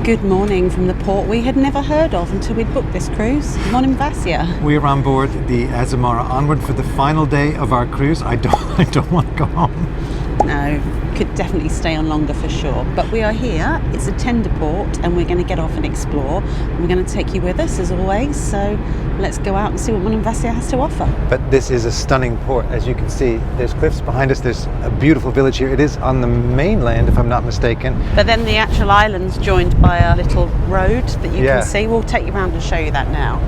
Good morning from the port we had never heard of until we'd booked this cruise, Monemvasia. We are on board the Azamara Onward for the final day of our cruise. I don't want to go home. No, could definitely stay on longer for sure. But we are here, it's a tender port, and we're going to get off and explore. We're going to take you with us as always, so let's go out and see what Monemvasia has to offer. But this is a stunning port. As you can see, there's cliffs behind us, there's a beautiful village here. It is on the mainland, if I'm not mistaken. But then the actual island's joined by a little road that you can see. We'll take you around and show you that now.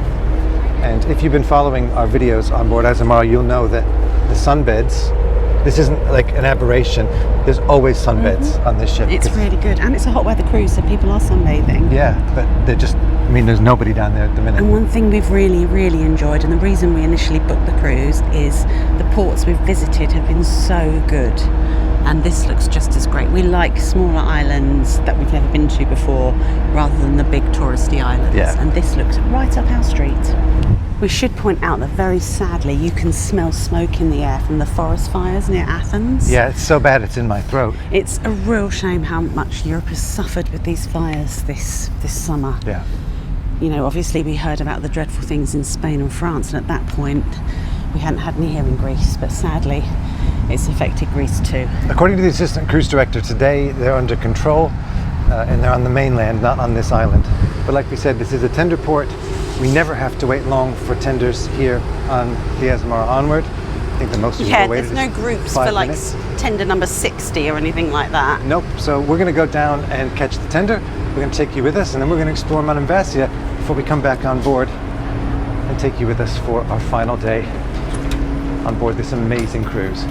And if you've been following our videos on board Azamara, you'll know that the sunbeds, this isn't like an aberration. There's always sunbeds on this ship. It's really good, and it's a hot weather cruise, so people are sunbathing. Yeah, but they're just, I mean, there's nobody down there at the minute. And one thing we've really enjoyed, and the reason we initially booked the cruise, is the ports we've visited have been so good. And this looks just as great. We like smaller islands that we've never been to before, rather than the big touristy islands. Yeah. And this looks right up our street. We should point out that very sadly you can smell smoke in the air from the forest fires near Athens. Yeah, it's so bad it's in my throat. It's a real shame how much Europe has suffered with these fires this summer. Yeah. You know, obviously we heard about the dreadful things in Spain and France, and at that point we hadn't had any here in Greece, but sadly it's affected Greece too. According to the assistant cruise director, today they're under control and they're on the mainland, not on this island. But like we said, this is a tender port. We never have to wait long for tenders here on the Azamara Onward. I think the most we've ever waited. There's no groups for like tender number 60 or anything like that. Nope. So we're going to go down and catch the tender. We're going to take you with us, and then we're going to explore Monemvasia before we come back on board and take you with us for our final day on board this amazing cruise.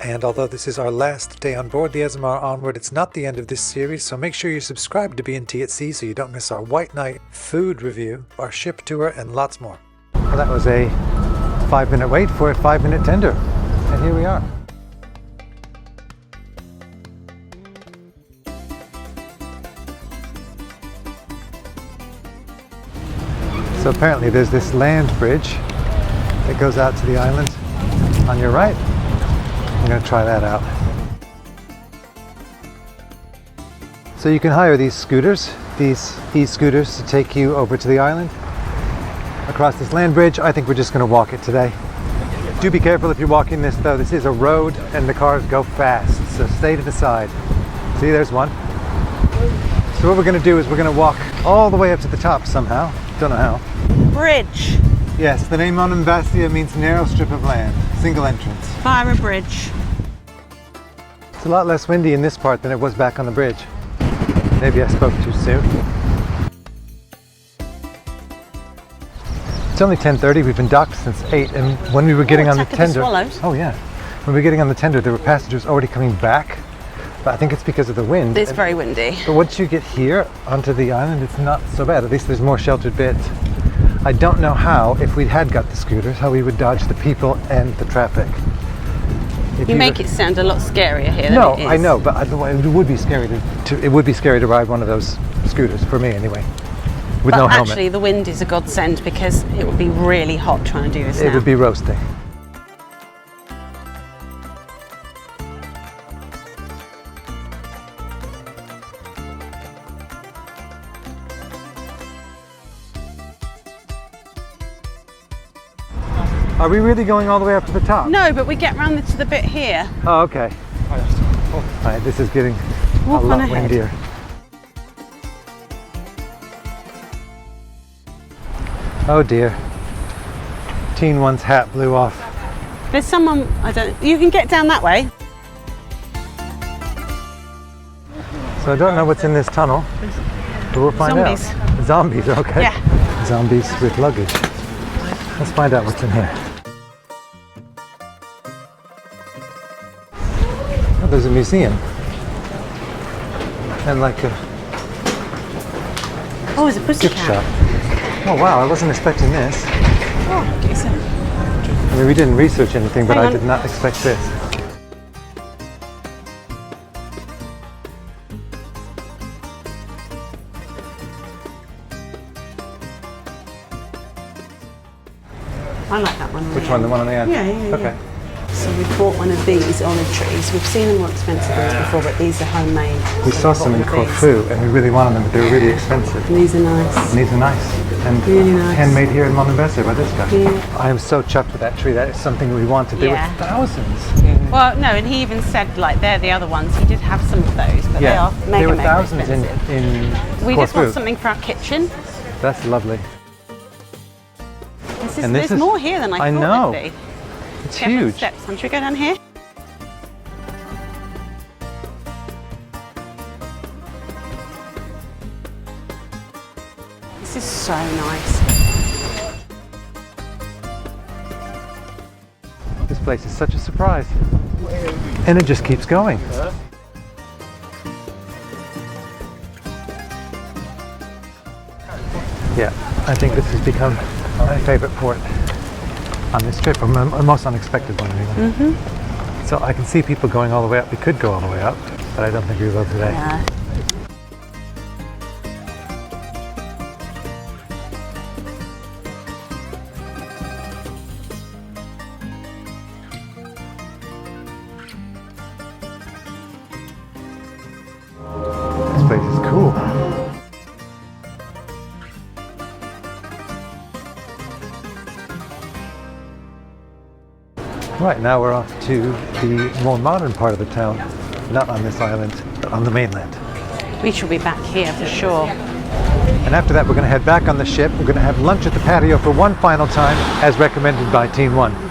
And although this is our last day on board the Azamara Onward, it's not the end of this series, so make sure you subscribe to B&T at Sea so you don't miss our White Night food review, our ship tour, and lots more. Well, that was a 5-minute wait for a 5-minute tender, and here we are. So apparently there's this land bridge that goes out to the island on your right. I'm going to try that out. So you can hire these scooters, these e-scooters, to take you over to the island across this land bridge. I think we're just going to walk it today. Do be careful if you're walking this though. This is a road and the cars go fast, so stay to the side. See, there's one. So what we're going to do is we're going to walk all the way up to the top somehow. Don't know how. Bridge. Yes, the name Monemvasia means narrow strip of land, single entrance. Via a bridge. It's a lot less windy in this part than it was back on the bridge. Maybe I spoke too soon. It's only 10:30, we've been docked since 8, and when we were getting on the tender... Oh yeah. When we were getting on the tender, there were passengers already coming back. But I think it's because of the wind. It's very windy. But once you get here onto the island, it's not so bad. At least there's more sheltered bits. I don't know how, if we had got the scooters, how we would dodge the people and the traffic. You make it sound a lot scarier here than it is. No, I know, but it would be scary to ride one of those scooters, for me anyway, with no helmet. Actually, the wind is a godsend because it would be really hot trying to do this now. It would be roasting. Are we really going all the way up to the top? No, but we get round to the bit here. Oh, okay. Alright, this is getting a lot windier. Oh dear. Teen one's hat blew off. There's someone, you can get down that way. So I don't know what's in this tunnel, but we'll find out. Zombies, okay. Yeah. Zombies with luggage. Let's find out what's in here. Oh, there's a museum. And like a there's a pussycat. gift shop. Oh wow, I wasn't expecting this. Oh, okay, so. I mean, we didn't research anything, but I did not expect this. I like that one. Which one? The one on the end? Yeah. Okay. So we bought one of these olive trees. We've seen them more expensive ones before, but these are homemade. We saw some in Corfu and we really wanted them, but they were really expensive. And these are nice. And these are nice. And really nice. Handmade here in Monemvasia by this guy. Yeah. I am so chuffed with that tree. That is something we wanted. There Yeah. were thousands. Well, no, and he even said, like, they're the other ones. He did have some of those, but they are mega, there were mega thousands expensive. in We Corfu. just want something for our kitchen. That's lovely. There's more here than I thought there'd be. It's Several huge. steps. Should we go down here? This is so nice. This place is such a surprise. And it just keeps going. Yeah, I think this has become my favorite port on this trip, or my most unexpected one even. So I can see people going all the way up. We could go all the way up, but I don't think we will today. Yeah. This place is cool. Right, now we're off to the more modern part of the town. Not on this island, but on the mainland. We should be back here for sure. And after that, we're going to head back on the ship. We're going to have lunch at the patio for one final time, as recommended by Team 1.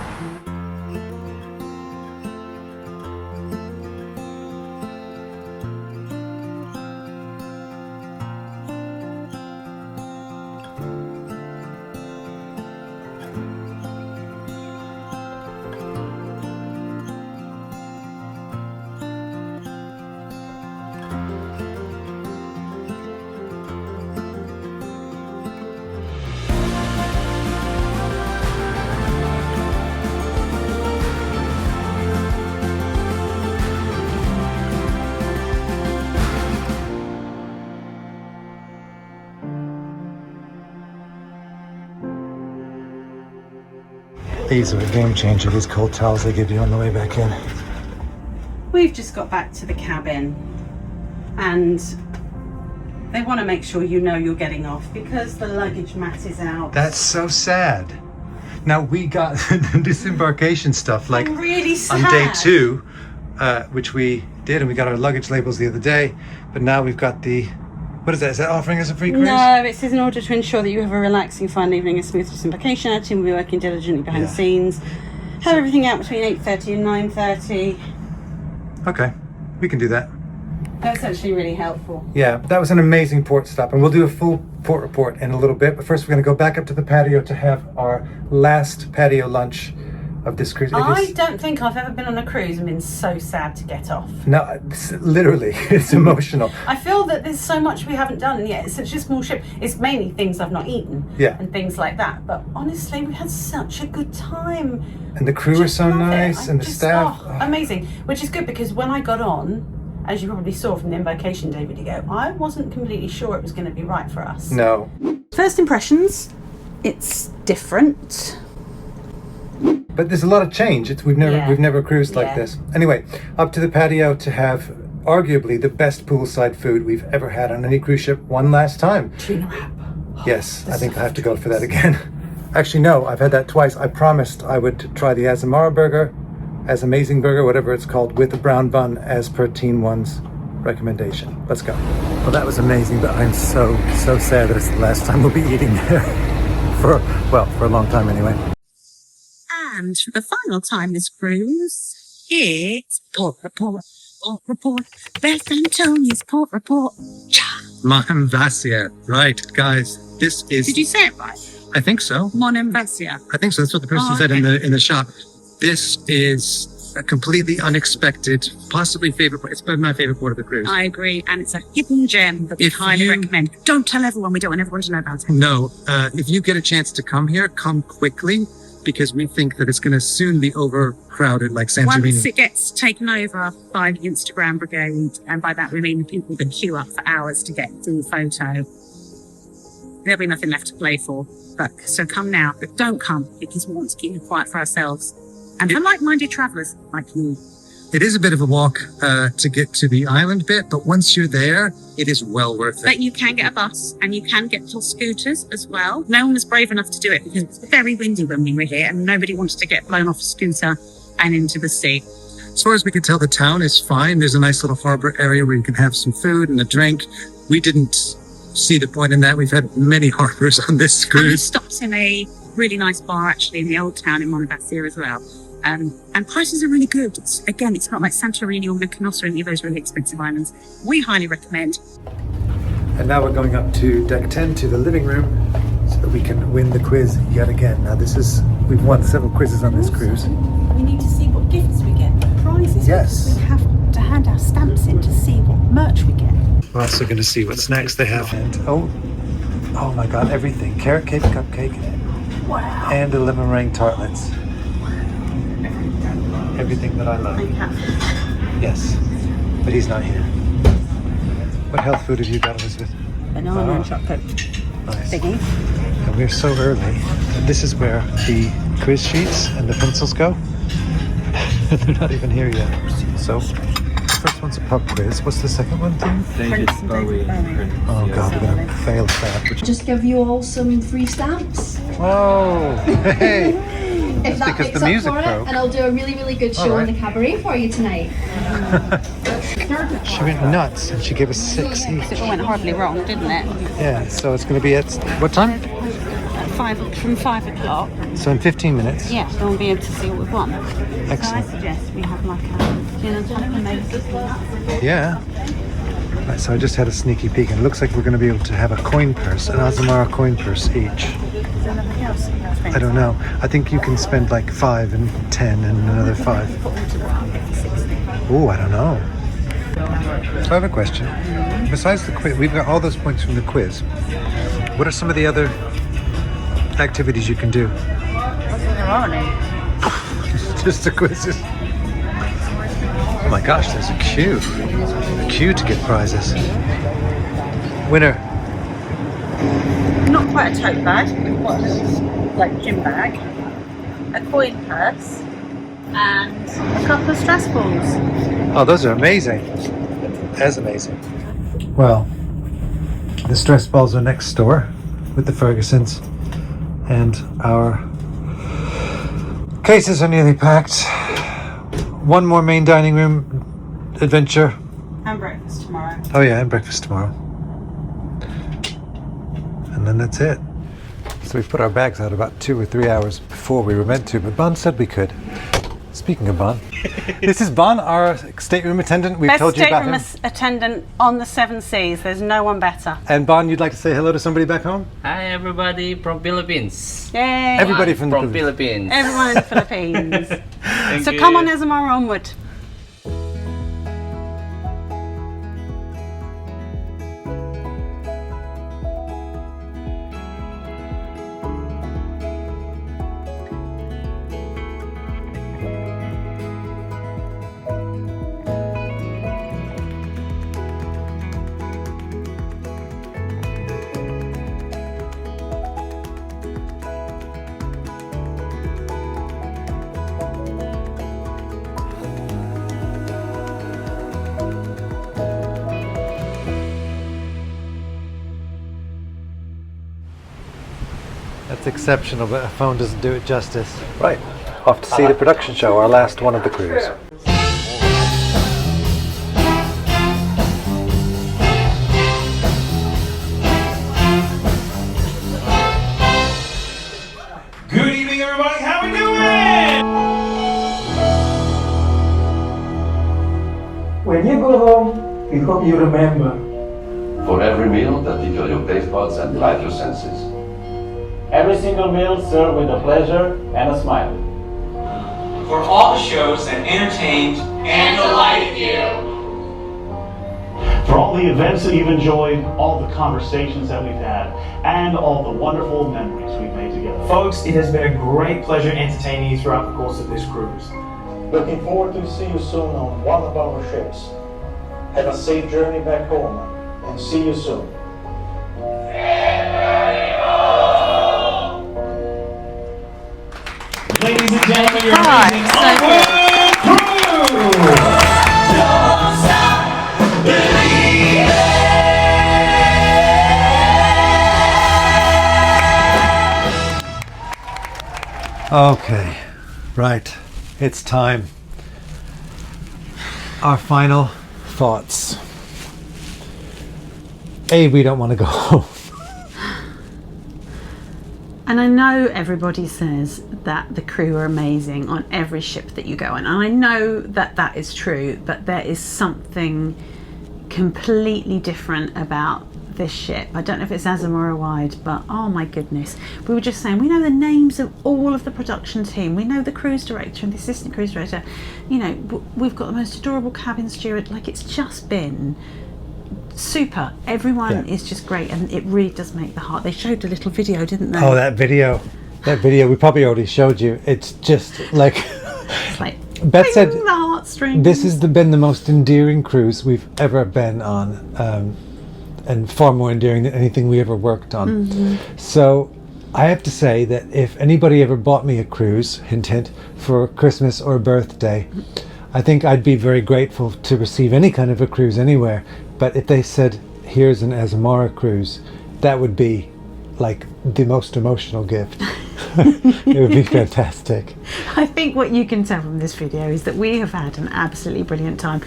These are a game changer, these cold towels they give you on the way back in. We've just got back to the cabin and they want to make sure you know you're getting off because the luggage mat is out. That's so sad. Now we got the disembarkation stuff like really sad. on day 2, which we did, and we got our luggage labels the other day, but now we've got the, what is that? Is that offering us a free cruise? No, it says in order to ensure that you have a relaxing, fun evening and smooth disembarkation, our team will be working diligently behind the scenes. Have everything out between 8:30 and 9:30. Okay, we can do that. That's actually really helpful. Yeah, that was an amazing port stop, and we'll do a full port report in a little bit, but first we're going to go back up to the patio to have our last patio lunch of this cruise. I don't think I've ever been on a cruise and been so sad to get off. No, literally, it's emotional. I feel that there's so much we haven't done yet. It's such a small ship. It's mainly things I've not eaten and things like that. But honestly, we had such a good time. And the crew are so nice, and the staff. Amazing. Which is good because when I got on, as you probably saw from the embarkation day video, I wasn't completely sure it was going to be right for us. No. First impressions, it's different. But there's a lot of change. We've never cruised like this. Anyway, up to the patio to have arguably the best poolside food we've ever had on any cruise ship one last time. Tuna wrap. Yes, I think I'll have to go for that again. Actually, no, I've had that twice. I promised I would try the Azamara burger, as amazing burger, whatever it's called, with a brown bun as per Team 1's recommendation. Let's go. Well, that was amazing, but I'm so sad that it's the last time we'll be eating there. for a long time anyway. And for the final time this cruise, it's port report. Port report. Beth Antonia's port report. Monemvasia. Right, guys. This is... Did you say it right? I think so. Monemvasia. I think so. That's what the person said in the shop. This is a completely unexpected, possibly favorite. It's my favorite port of the cruise. I agree, and it's a hidden gem that we highly recommend. Don't tell everyone. We don't want everyone to know about it. No, if you get a chance to come here, come quickly, because we think that it's going to soon be overcrowded like Santorini. Once it gets taken over by the Instagram brigade, and by that we mean people can queue up for hours to get through the photo, there'll be nothing left to play for. So come now, but don't come because we want to keep it quiet for ourselves. and for like-minded travellers like you. It is a bit of a walk to get to the island bit, but once you're there, it is well worth it. But you can get a bus and you can get little scooters as well. No one was brave enough to do it because it's very windy when we were here and nobody wanted to get blown off a scooter and into the sea. As far as we can tell, the town is fine. There's a nice little harbour area where you can have some food and a drink. We didn't see the point in that. We've had many harbours on this And we cruise. stopped in a really nice bar actually in the old town in Monemvasia as well. And prices are really good. It's not like Santorini or Mykonos or any of those really expensive islands. We highly recommend. And now we're going up to deck 10 to the living room so that we can win the quiz yet again. Now we've won several quizzes on this cruise. We need to see what gifts we get, what prizes. Yes. We have to hand our stamps in to see what merch we get. We're also going to see what snacks they have. And oh my God, everything. Carrot cake, cupcake, Wow. and the lemon meringue tartlets. Everything that I love. Yes, but he's not here. What health food have you got, Elizabeth? Banana and chocolate. Nice. Thingy. And we're so early. This is where the quiz sheets and the pencils go. They're not even here yet. So, the first one's a pub quiz. What's the second one, Tim? Oh God, we're going to fail at that. Just give you all some free stamps. Oh, hey! If that because makes the up music for broke. it, and I'll do a really, really good show Alright. in the cabaret for you tonight. She went nuts and she gave us 6 each. It all went horribly wrong, didn't it? Yeah, so it's going to be at what time? From 5 o'clock. So in 15 minutes. Yeah, so we'll be able to see what we've won. Excellent. So I suggest we have like a gin and tonic and maybe Yeah. Right, so I just had a sneaky peek and it looks like we're going to be able to have a coin purse, an Azamara coin purse each. Is there nothing else? I don't know. I think you can spend like 5 and 10 and another 5. Oh, I don't know. So I have a question. Besides the quiz, we've got all those points from the quiz. What are some of the other activities you can do? Just the quizzes. Oh my gosh, there's a queue. A queue to get prizes. Winner. Not quite a tote bag, we've got a little like gym bag, a coin purse, and a couple of stress balls. Oh, those are amazing. That's amazing. Well, the stress balls are next door with the Fergusons, and our cases are nearly packed. One more main dining room adventure. And breakfast tomorrow. Oh yeah, and breakfast tomorrow. And then that's it. So we've put our bags out about 2 or 3 hours before we were meant to, but Bon said we could. Speaking of Bon, this is Bon, our stateroom attendant. We've Best told you about him. stateroom attendant on the 7 Seas. There's no one better. And Bon, you'd like to say hello to somebody back home? Hi everybody from Philippines. Yay! Everybody from the Philippines. Everyone in the Philippines. Thank So you. come on, Azamara Onward. That's exceptional, but a phone doesn't do it justice. Right, off to see the production show, our last one of the cruise. Good evening, everybody. How we doing? When you go home, we hope you remember. For every meal that tickle your taste buds and delight your senses. Every single meal served with a pleasure and a smile. For all the shows that entertained and delighted you. For all the events that you've enjoyed, all the conversations that we've had, and all the wonderful memories we've made together. Folks, it has been a great pleasure entertaining you throughout the course of this cruise. Looking forward to see you soon on one of our ships. Have a safe journey back home, and see you soon. Ladies and and gentlemen, your Right, amazing so Onward Crew! Okay, right, it's time. Our final thoughts. A, we don't want to go home. And I know everybody says that the crew are amazing on every ship that you go on, and I know that that is true, but there is something completely different about this ship. I don't know if it's Azamara wide, but oh my goodness. We were just saying, we know the names of all of the production team. We know the cruise director and the assistant cruise director. You know, we've got the most adorable cabin steward. Like, it's just been super. Everyone is just great, and it really does make the heart. They showed a little video, didn't they? Oh, that video we probably already showed you. It's just like, It's like Beth said, the heartstrings. this has been the most endearing cruise we've ever been on, and far more endearing than anything we ever worked on. So I have to say that if anybody ever bought me a cruise, hint hint, for Christmas or birthday, I think I'd be very grateful to receive any kind of a cruise anywhere. But if they said, here's an Azamara cruise, that would be like the most emotional gift. It would be fantastic. I think what you can tell from this video is that we have had an absolutely brilliant time,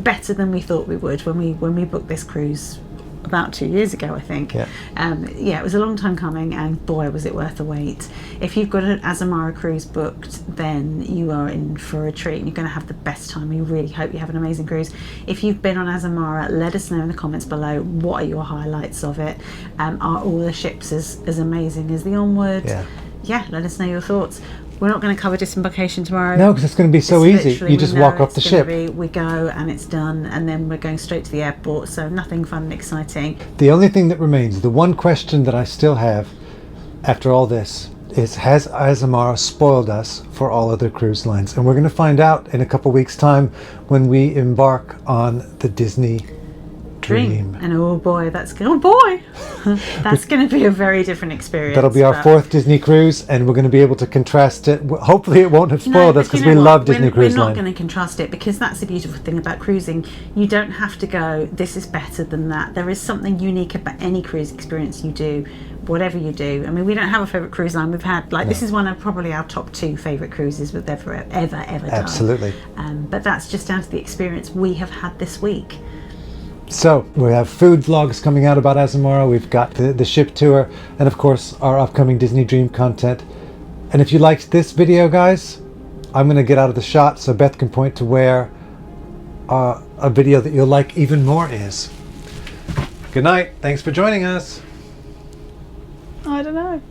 better than we thought we would when we booked this cruise about 2 years ago, I think. It was a long time coming, and boy was it worth the wait. If you've got an Azamara cruise booked, then you are in for a treat, and you're going to have the best time. We really hope you have an amazing cruise. If you've been on Azamara, let us know in the comments below, what are your highlights of it. Are all the ships as amazing as the Onward? Let us know your thoughts. We're not going to cover disembarkation tomorrow. No, because it's going to be so easy. Literally, You just walk off the ship. We go and it's done, and then we're going straight to the airport, so nothing fun and exciting. The only thing that remains, the one question that I still have after all this, is has Azamara spoiled us for all other cruise lines? And we're going to find out in a couple weeks' time when we embark on the Disney Dream. And oh boy, that's going to be a very different experience. That'll be our fourth Disney cruise, and we're going to be able to contrast it. Hopefully it won't have spoiled us, because we love Disney Cruise Line. We're not going to contrast it, because that's the beautiful thing about cruising. You don't have to go, this is better than that. There is something unique about any cruise experience you do, whatever you do. I mean, we don't have a favourite cruise line. We've had, this is one of probably our top 2 favourite cruises we've ever done. Absolutely. But that's just down to the experience we have had this week. So we have food vlogs coming out about Azamara, we've got the ship tour, and of course our upcoming Disney Dream content. And if you liked this video, guys, I'm going to get out of the shot so Beth can point to where a video that you'll like even more is. Good night, thanks for joining us. I don't know.